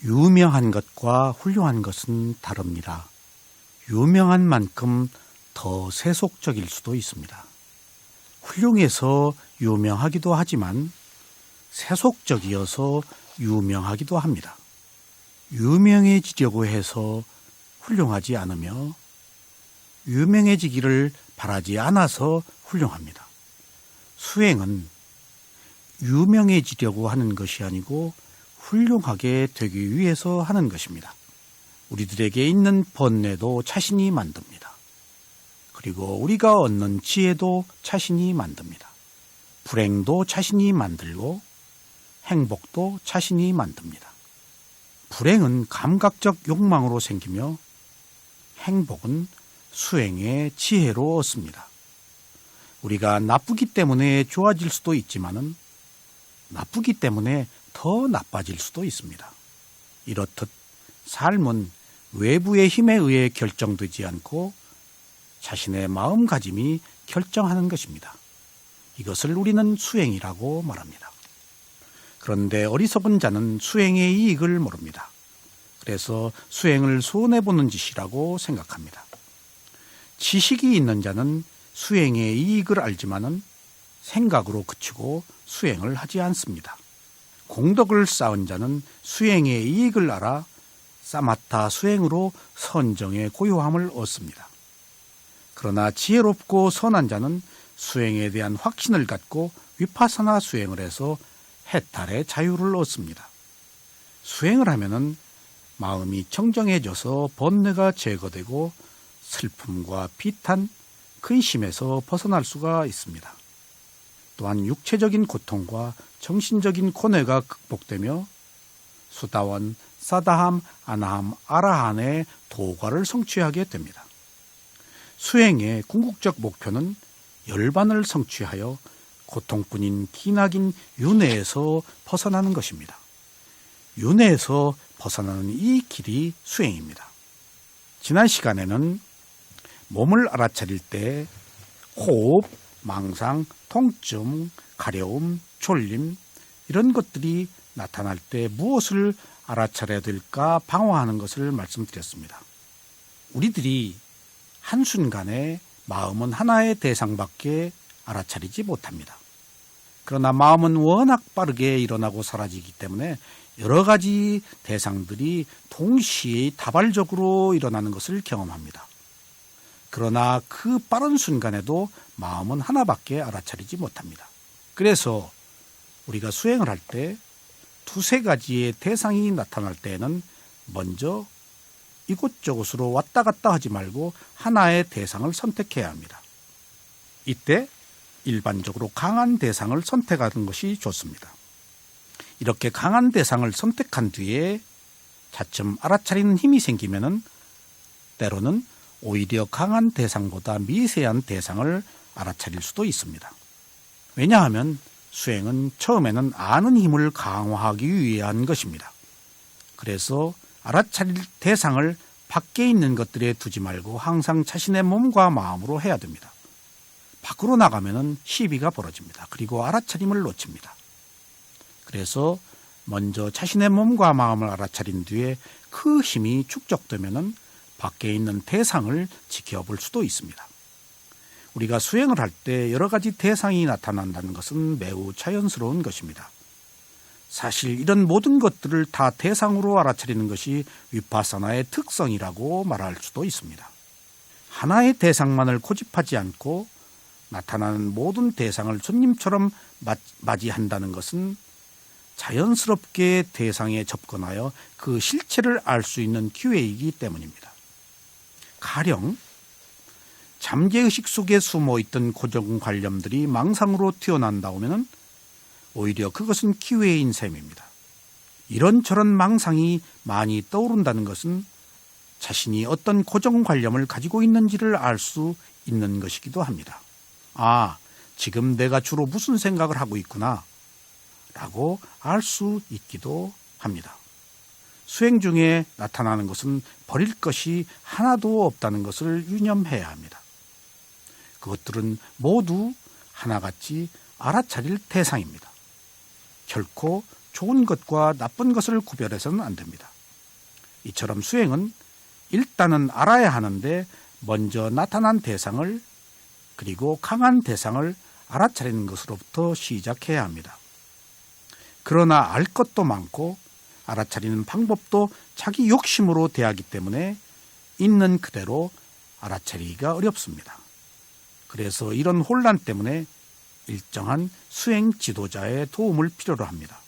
유명한 것과 훌륭한 것은 다릅니다. 유명한 만큼 더 세속적일 수도 있습니다. 훌륭해서 유명하기도 하지만 세속적이어서 유명하기도 합니다. 유명해지려고 해서 훌륭하지 않으며 유명해지기를 바라지 않아서 훌륭합니다. 수행은 유명해지려고 하는 것이 아니고 훌륭하게 되기 위해서 하는 것입니다. 우리들에게 있는 번뇌도 자신이 만듭니다. 그리고 우리가 얻는 지혜도 자신이 만듭니다. 불행도 자신이 만들고 행복도 자신이 만듭니다. 불행은 감각적 욕망으로 생기며 행복은 수행의 지혜로 얻습니다. 우리가 나쁘기 때문에 좋아질 수도 있지만은 나쁘기 때문에 더 나빠질 수도 있습니다. 이렇듯 삶은 외부의 힘에 의해 결정되지 않고 자신의 마음가짐이 결정하는 것입니다. 이것을 우리는 수행이라고 말합니다. 그런데 어리석은 자는 수행의 이익을 모릅니다. 그래서 수행을 손해보는 짓이라고 생각합니다. 지식이 있는 자는 수행의 이익을 알지만은 생각으로 그치고 수행을 하지 않습니다. 공덕을 쌓은 자는 수행의 이익을 알아 사마타 수행으로 선정의 고요함을 얻습니다. 그러나 지혜롭고 선한 자는 수행에 대한 확신을 갖고 위파사나 수행을 해서 해탈의 자유를 얻습니다. 수행을 하면은 마음이 청정해져서 번뇌가 제거되고 슬픔과 비탄, 근심에서 벗어날 수가 있습니다. 또한 육체적인 고통과 정신적인 고뇌가 극복되며 수다원, 사다함, 아나함, 아라한의 도과를 성취하게 됩니다. 수행의 궁극적 목표는 열반을 성취하여 고통뿐인 기나긴 윤회에서 벗어나는 것입니다. 윤회에서 벗어나는 이 길이 수행입니다. 지난 시간에는 몸을 알아차릴 때 호흡, 망상, 통증, 가려움, 졸림 이런 것들이 나타날 때 무엇을 알아차려야 될까 방황하는 것을 말씀드렸습니다. 우리들이 한순간에 마음은 하나의 대상밖에 알아차리지 못합니다. 그러나 마음은 워낙 빠르게 일어나고 사라지기 때문에 여러 가지 대상들이 동시에 다발적으로 일어나는 것을 경험합니다. 그러나 그 빠른 순간에도 마음은 하나밖에 알아차리지 못합니다. 그래서 우리가 수행을 할 때 두세 가지의 대상이 나타날 때에는 먼저 이곳저곳으로 왔다 갔다 하지 말고 하나의 대상을 선택해야 합니다. 이때 일반적으로 강한 대상을 선택하는 것이 좋습니다. 이렇게 강한 대상을 선택한 뒤에 차츰 알아차리는 힘이 생기면은 때로는 오히려 강한 대상보다 미세한 대상을 알아차릴 수도 있습니다. 왜냐하면 수행은 처음에는 아는 힘을 강화하기 위한 것입니다. 그래서 알아차릴 대상을 밖에 있는 것들에 두지 말고 항상 자신의 몸과 마음으로 해야 됩니다. 밖으로 나가면은 시비가 벌어집니다. 그리고 알아차림을 놓칩니다. 그래서 먼저 자신의 몸과 마음을 알아차린 뒤에 그 힘이 축적되면은 밖에 있는 대상을 지켜볼 수도 있습니다. 우리가 수행을 할 때 여러 가지 대상이 나타난다는 것은 매우 자연스러운 것입니다. 사실 이런 모든 것들을 다 대상으로 알아차리는 것이 위파사나의 특성이라고 말할 수도 있습니다. 하나의 대상만을 고집하지 않고 나타나는 모든 대상을 손님처럼 맞이한다는 것은 자연스럽게 대상에 접근하여 그 실체를 알 수 있는 기회이기 때문입니다. 가령 잠재의식 속에 숨어있던 고정관념들이 망상으로 튀어나온다면 오히려 그것은 기회인 셈입니다. 이런저런 망상이 많이 떠오른다는 것은 자신이 어떤 고정관념을 가지고 있는지를 알 수 있는 것이기도 합니다. 아, 지금 내가 주로 무슨 생각을 하고 있구나 라고 알 수 있기도 합니다. 수행 중에 나타나는 것은 버릴 것이 하나도 없다는 것을 유념해야 합니다. 그것들은 모두 하나같이 알아차릴 대상입니다. 결코 좋은 것과 나쁜 것을 구별해서는 안 됩니다. 이처럼 수행은 일단은 알아야 하는데 먼저 나타난 대상을 그리고 강한 대상을 알아차리는 것으로부터 시작해야 합니다. 그러나 알 것도 많고 알아차리는 방법도 자기 욕심으로 대하기 때문에 있는 그대로 알아차리기가 어렵습니다. 그래서 이런 혼란 때문에 일정한 수행 지도자의 도움을 필요로 합니다.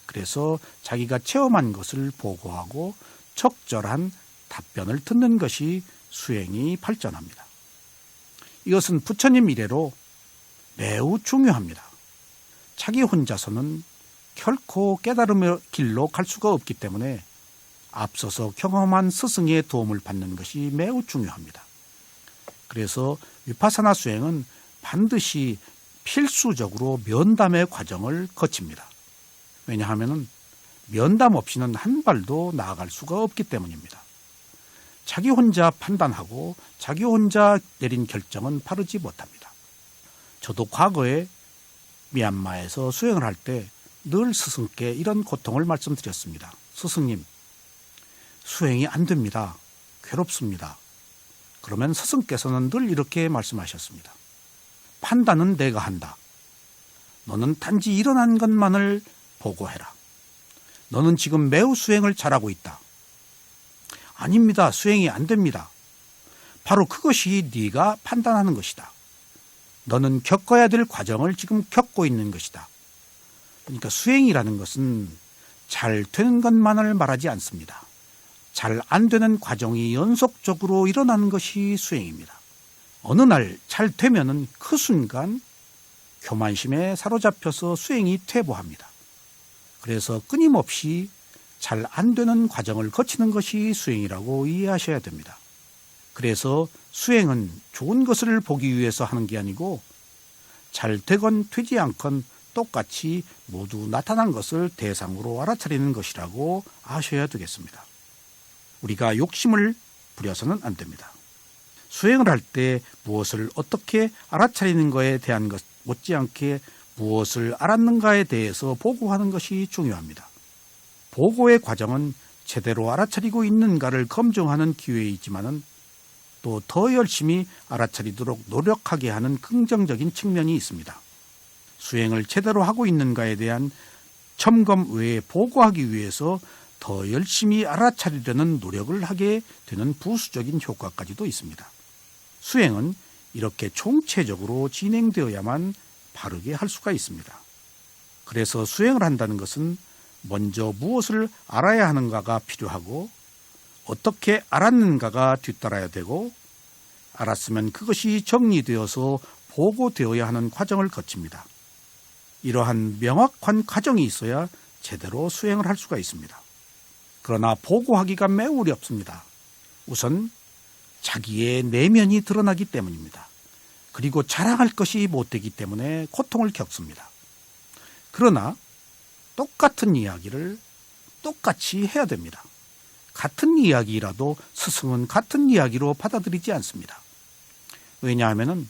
그래서 자기가 체험한 것을 보고하고 적절한 답변을 듣는 것이 수행이 발전합니다. 이것은 부처님 이래로 매우 중요합니다. 자기 혼자서는 결코 깨달음의 길로 갈 수가 없기 때문에 앞서서 경험한 스승의 도움을 받는 것이 매우 중요합니다. 그래서 위파사나 수행은 반드시 필수적으로 면담의 과정을 거칩니다. 왜냐하면 면담 없이는 한 발도 나아갈 수가 없기 때문입니다. 자기 혼자 판단하고 자기 혼자 내린 결정은 바르지 못합니다. 저도 과거에 미얀마에서 수행을 할 때 늘 스승께 이런 고통을 말씀드렸습니다. 스승님, 수행이 안 됩니다. 괴롭습니다. 그러면 스승께서는 늘 이렇게 말씀하셨습니다. 판단은 내가 한다. 너는 단지 일어난 것만을 보고해라. 너는 지금 매우 수행을 잘하고 있다. 아닙니다. 수행이 안 됩니다. 바로 그것이 네가 판단하는 것이다. 너는 겪어야 될 과정을 지금 겪고 있는 것이다. 그러니까 수행이라는 것은 잘 되는 것만을 말하지 않습니다. 잘 안 되는 과정이 연속적으로 일어나는 것이 수행입니다. 어느 날 잘 되면은 그 순간 교만심에 사로잡혀서 수행이 퇴보합니다. 그래서 끊임없이 잘 안 되는 과정을 거치는 것이 수행이라고 이해하셔야 됩니다. 그래서 수행은 좋은 것을 보기 위해서 하는 게 아니고 잘 되건 되지 않건 똑같이 모두 나타난 것을 대상으로 알아차리는 것이라고 아셔야 되겠습니다. 우리가 욕심을 부려서는 안 됩니다. 수행을 할 때 무엇을 어떻게 알아차리는 것에 대한 것 못지않게 무엇을 알았는가에 대해서 보고하는 것이 중요합니다. 보고의 과정은 제대로 알아차리고 있는가를 검증하는 기회이지만은 또 더 열심히 알아차리도록 노력하게 하는 긍정적인 측면이 있습니다. 수행을 제대로 하고 있는가에 대한 점검 외에 보고하기 위해서 더 열심히 알아차리려는 노력을 하게 되는 부수적인 효과까지도 있습니다. 수행은 이렇게 총체적으로 진행되어야만 바르게 할 수가 있습니다. 그래서 수행을 한다는 것은 먼저 무엇을 알아야 하는가가 필요하고 어떻게 알았는가가 뒤따라야 되고 알았으면 그것이 정리되어서 보고되어야 하는 과정을 거칩니다. 이러한 명확한 과정이 있어야 제대로 수행을 할 수가 있습니다. 그러나 보고하기가 매우 어렵습니다. 우선 자기의 내면이 드러나기 때문입니다. 그리고 자랑할 것이 못되기 때문에 고통을 겪습니다. 그러나 똑같은 이야기를 똑같이 해야 됩니다. 같은 이야기라도 스승은 같은 이야기로 받아들이지 않습니다. 왜냐하면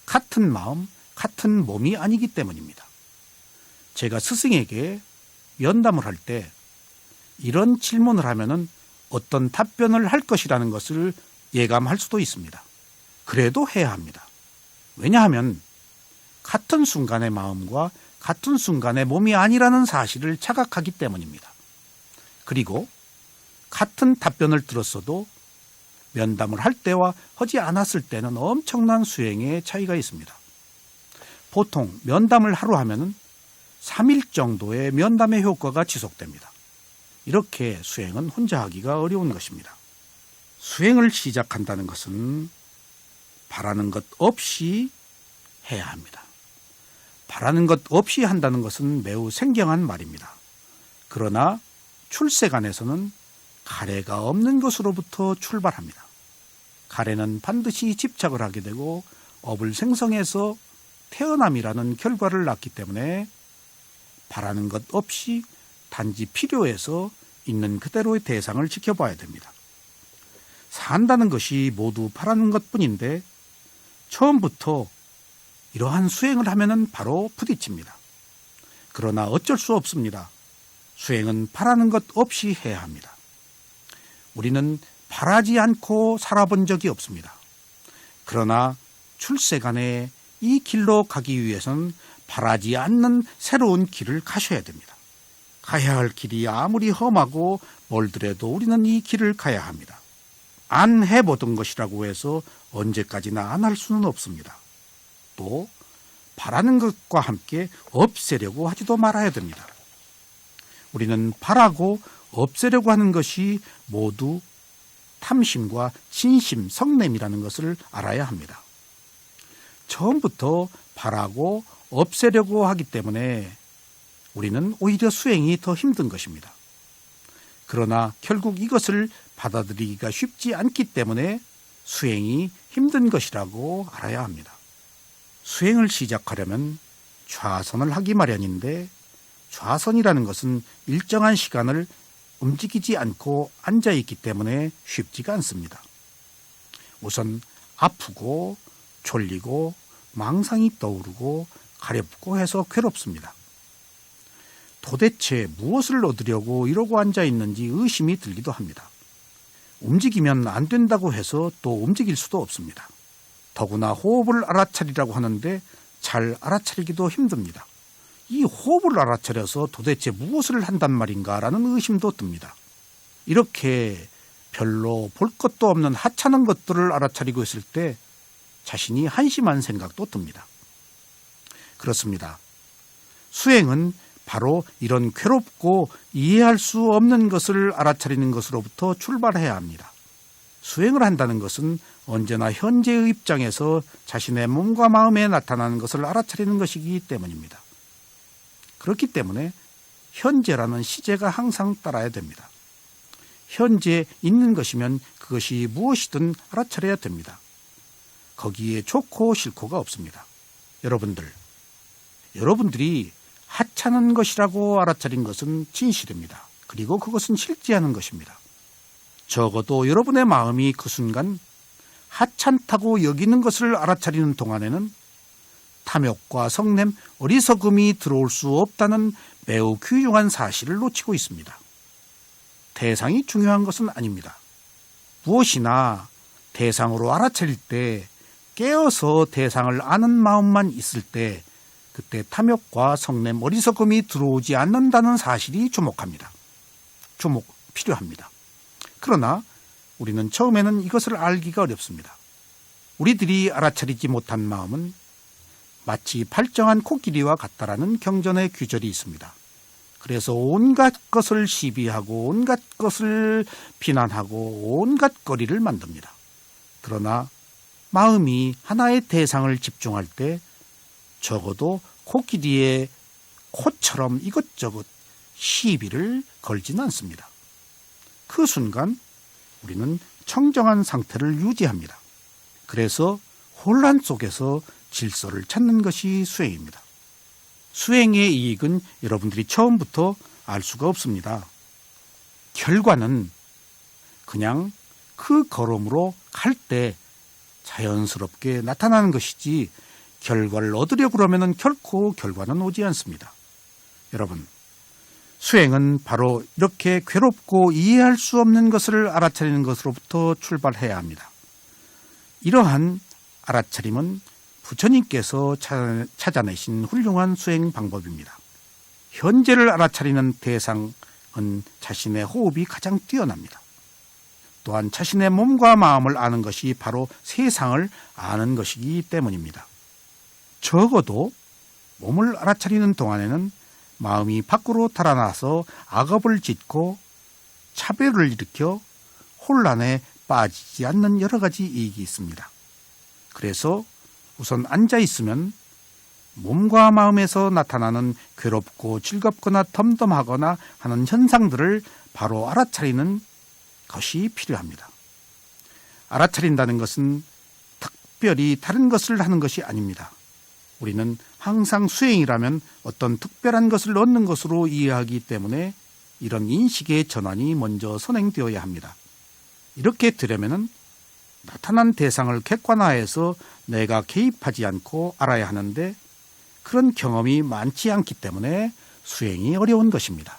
같은 마음, 같은 몸이 아니기 때문입니다. 제가 스승에게 면담을 할 때 이런 질문을 하면은 어떤 답변을 할 것이라는 것을 예감할 수도 있습니다. 그래도 해야 합니다. 왜냐하면 같은 순간의 마음과 같은 순간의 몸이 아니라는 사실을 자각하기 때문입니다. 그리고 같은 답변을 들었어도 면담을 할 때와 하지 않았을 때는 엄청난 수행의 차이가 있습니다. 보통 면담을 하루 하면은 3일 정도의 면담의 효과가 지속됩니다. 이렇게 수행은 혼자 하기가 어려운 것입니다. 수행을 시작한다는 것은 바라는 것 없이 해야 합니다. 바라는 것 없이 한다는 것은 매우 생경한 말입니다. 그러나 출세간에서는 가래가 없는 것으로부터 출발합니다. 가래는 반드시 집착을 하게 되고 업을 생성해서 태어남이라는 결과를 낳기 때문에 바라는 것 없이 단지 필요해서 있는 그대로의 대상을 지켜봐야 됩니다. 산다는 것이 모두 바라는 것뿐인데 처음부터 이러한 수행을 하면은 바로 부딪힙니다. 그러나 어쩔 수 없습니다. 수행은 바라는 것 없이 해야 합니다. 우리는 바라지 않고 살아본 적이 없습니다. 그러나 출세간에 이 길로 가기 위해서는 바라지 않는 새로운 길을 가셔야 됩니다. 가야 할 길이 아무리 험하고 멀더라도 우리는 이 길을 가야 합니다. 안 해보던 것이라고 해서 언제까지나 안 할 수는 없습니다. 또 바라는 것과 함께 없애려고 하지도 말아야 됩니다. 우리는 바라고 없애려고 하는 것이 모두 탐심과 진심, 성냄이라는 것을 알아야 합니다. 처음부터 바라고 없애려고 하기 때문에 우리는 오히려 수행이 더 힘든 것입니다. 그러나 결국 이것을 받아들이기가 쉽지 않기 때문에 수행이 힘든 것이라고 알아야 합니다. 수행을 시작하려면 좌선을 하기 마련인데 좌선이라는 것은 일정한 시간을 움직이지 않고 앉아있기 때문에 쉽지가 않습니다. 우선 아프고 졸리고 망상이 떠오르고 가렵고 해서 괴롭습니다. 도대체 무엇을 얻으려고 이러고 앉아있는지 의심이 들기도 합니다. 움직이면 안 된다고 해서 또 움직일 수도 없습니다. 더구나 호흡을 알아차리라고 하는데 잘 알아차리기도 힘듭니다. 이 호흡을 알아차려서 도대체 무엇을 한단 말인가라는 의심도 듭니다. 이렇게 별로 볼 것도 없는 하찮은 것들을 알아차리고 있을 때 자신이 한심한 생각도 듭니다. 그렇습니다. 수행은 바로 이런 괴롭고 이해할 수 없는 것을 알아차리는 것으로부터 출발해야 합니다. 수행을 한다는 것은 언제나 현재의 입장에서 자신의 몸과 마음에 나타나는 것을 알아차리는 것이기 때문입니다. 그렇기 때문에 현재라는 시제가 항상 따라야 됩니다. 현재 있는 것이면 그것이 무엇이든 알아차려야 됩니다. 거기에 좋고 싫고가 없습니다. 여러분들이 하찮은 것이라고 알아차린 것은 진실입니다. 그리고 그것은 실지하는 것입니다. 적어도 여러분의 마음이 그 순간 하찮다고 여기는 것을 알아차리는 동안에는 탐욕과 성냄, 어리석음이 들어올 수 없다는 매우 귀중한 사실을 놓치고 있습니다. 대상이 중요한 것은 아닙니다. 무엇이나 대상으로 알아차릴 때 깨어서 대상을 아는 마음만 있을 때 그때 탐욕과 성냄, 어리석음이 들어오지 않는다는 사실이 필요합니다. 그러나 우리는 처음에는 이것을 알기가 어렵습니다. 우리들이 알아차리지 못한 마음은 마치 발정한 코끼리와 같다라는 경전의 규절이 있습니다. 그래서 온갖 것을 시비하고 온갖 것을 비난하고 온갖 거리를 만듭니다. 그러나 마음이 하나의 대상을 집중할 때 적어도 코끼리의 코처럼 이것저것 시비를 걸지는 않습니다. 그 순간 우리는 청정한 상태를 유지합니다. 그래서 혼란 속에서 질서를 찾는 것이 수행입니다. 수행의 이익은 여러분들이 처음부터 알 수가 없습니다. 결과는 그냥 그 걸음으로 갈 때 자연스럽게 나타나는 것이지 결과를 얻으려고 그러면 결코 결과는 오지 않습니다. 여러분, 수행은 바로 이렇게 괴롭고 이해할 수 없는 것을 알아차리는 것으로부터 출발해야 합니다. 이러한 알아차림은 부처님께서 찾아내신 훌륭한 수행 방법입니다. 현재를 알아차리는 대상은 자신의 호흡이 가장 뛰어납니다. 또한 자신의 몸과 마음을 아는 것이 바로 세상을 아는 것이기 때문입니다. 적어도 몸을 알아차리는 동안에는 마음이 밖으로 달아나서 악업을 짓고 차별을 일으켜 혼란에 빠지지 않는 여러 가지 이익이 있습니다. 그래서 우선 앉아 있으면 몸과 마음에서 나타나는 괴롭고 즐겁거나 덤덤하거나 하는 현상들을 바로 알아차리는 것이 필요합니다. 알아차린다는 것은 특별히 다른 것을 하는 것이 아닙니다. 우리는 항상 수행이라면 어떤 특별한 것을 얻는 것으로 이해하기 때문에 이런 인식의 전환이 먼저 선행되어야 합니다. 이렇게 되려면 나타난 대상을 객관화해서 내가 개입하지 않고 알아야 하는데 그런 경험이 많지 않기 때문에 수행이 어려운 것입니다.